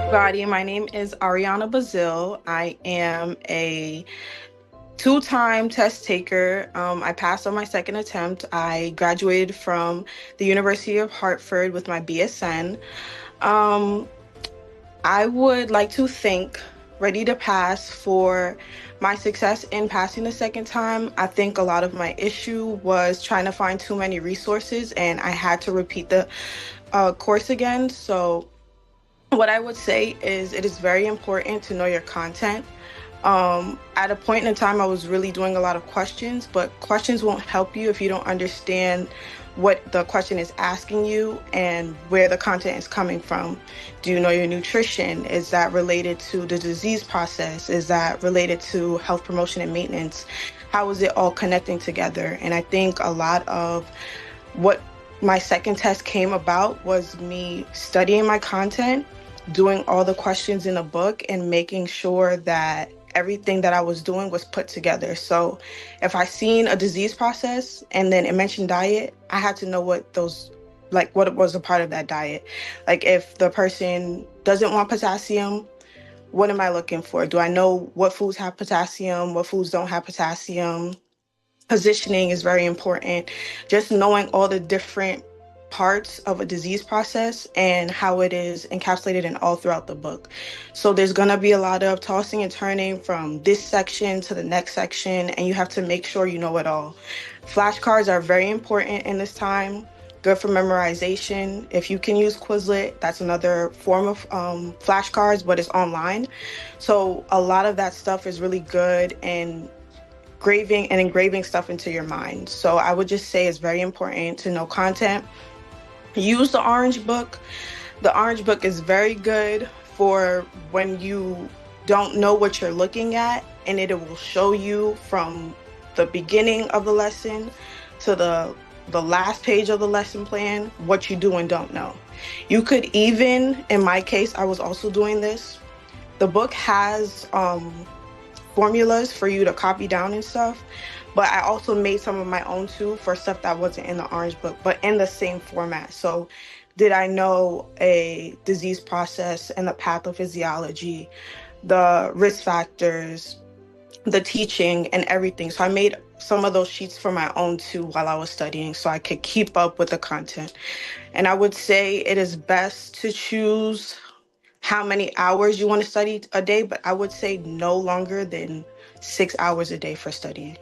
Everybody, my name is Ariana Bazile. I am a two-time test taker. I passed on my second attempt. I graduated from the University of Hartford with my BSN. Um, I would like to thank Ready to Pass for my success in passing the second time. I think a lot of my issue was trying to find too many resources, and I had to repeat the course again. So what I would say is it is very important to know your content. At a point in time, I was really doing a lot of questions, but questions won't help you if you don't understand what the question is asking you and where the content is coming from. Do you know your nutrition? Is that related to the disease process? Is that related to health promotion and maintenance? How is it all connecting together? And I think a lot of what my second test came about was me studying my content, doing all the questions in the book, and making sure that everything that I was doing was put together. So if I seen a disease process and then it mentioned diet, I had to know what was a part of that diet. Like if the person doesn't want potassium, what am I looking for? Do I know what foods have potassium, what foods don't have potassium? Positioning is very important. Just knowing all the different parts of a disease process and how it is encapsulated in all throughout the book. So there's going to be a lot of tossing and turning from this section to the next section, and you have to make sure you know it all. Flashcards are very important in this time. Good for memorization. If you can use Quizlet, that's another form of flashcards, but it's online. So a lot of that stuff is really good, and engraving stuff into your mind. So I would just say it's very important to know content. Use the Orange Book. The Orange Book is very good for when you don't know what you're looking at, and it will show you from the beginning of the lesson to the last page of the lesson plan what you do and don't know. You could even, in my case, I was also doing this. The book has formulas for you to copy down and stuff, but I also made some of my own too for stuff that wasn't in the Orange Book, but in the same format. So did I know a disease process and the pathophysiology, the risk factors, the teaching and everything? So I made some of those sheets for my own too while I was studying so I could keep up with the content. And I would say it is best to choose how many hours you want to study a day, but I would say no longer than 6 hours a day for studying.